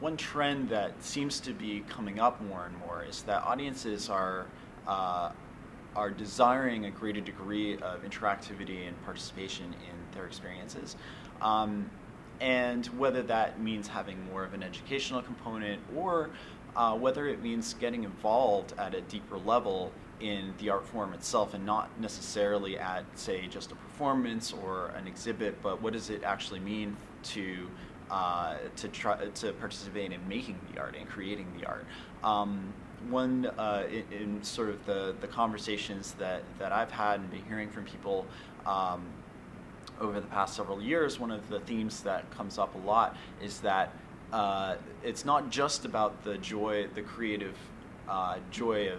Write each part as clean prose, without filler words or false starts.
one trend that seems to be coming up more and more is that audiences are desiring a greater degree of interactivity and participation in their experiences. And whether that means having more of an educational component or whether it means getting involved at a deeper level in the art form itself and not necessarily at, say, just a performance or an exhibit, but what does it actually mean to try to participate in making the art and creating the art. In sort of the conversations that I've had and been hearing from people over the past several years, one of the themes that comes up a lot is that it's not just about the joy, the creative joy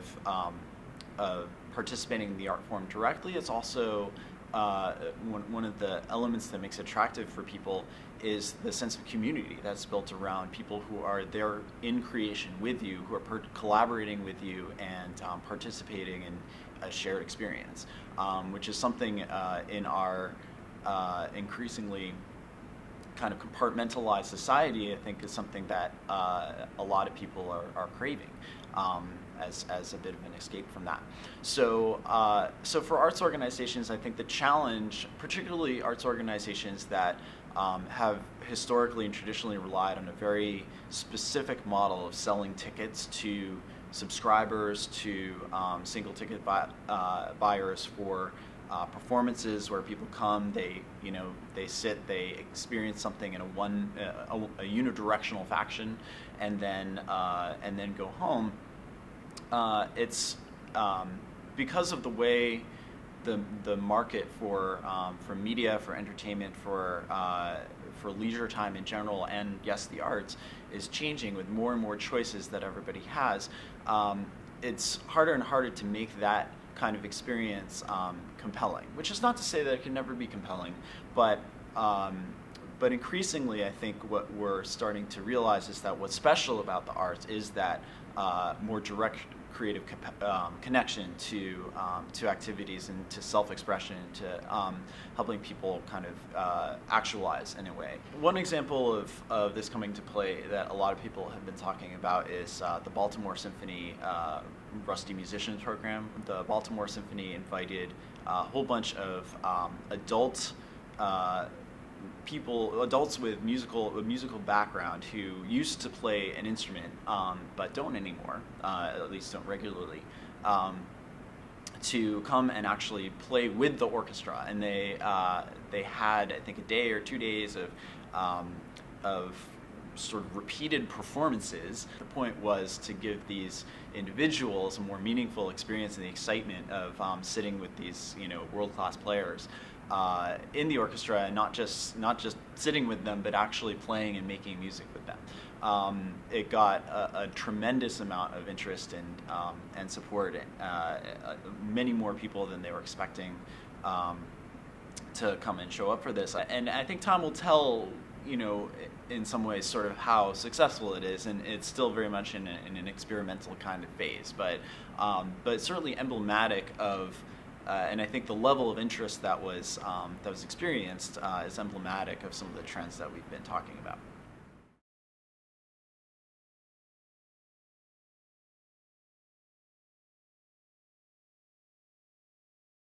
of participating in the art form directly. It's also one of the elements that makes it attractive for people is the sense of community that's built around people who are there in creation with you, who are collaborating with you and participating in a shared experience, which is something in our increasingly kind of compartmentalized society, I think, is something that a lot of people are craving as a bit of an escape from that. So for arts organizations, I think the challenge, particularly arts organizations that have historically and traditionally relied on a very specific model of selling tickets to subscribers, to single ticket buyers for performances where people come, they sit, they experience something in a unidirectional fashion, and then go home. It's because of the way the market for media, for entertainment, for leisure time in general, and yes, the arts is changing with more and more choices that everybody has. It's harder and harder to make that kind of experience compelling, which is not to say that it can never be compelling, but increasingly I think what we're starting to realize is that what's special about the arts is that more direct creative connection to activities and to self-expression, to helping people kind of actualize in a way. One example of this coming to play that a lot of people have been talking about is the Baltimore Symphony Rusty Musicians Program. The Baltimore Symphony invited a whole bunch of adults with musical background who used to play an instrument but don't anymore, at least don't regularly, to come and actually play with the orchestra. And they had, I think, a day or 2 days of sort of repeated performances. The point was to give these individuals a more meaningful experience and the excitement of sitting with these world-class players in the orchestra, and not just sitting with them, but actually playing and making music with them. It got a tremendous amount of interest and support, and many more people than they were expecting to come and show up for this. And I think time will tell, in some ways, sort of how successful it is, and it's still very much in an experimental kind of phase, but certainly emblematic of. And I think the level of interest that was experienced is emblematic of some of the trends that we've been talking about.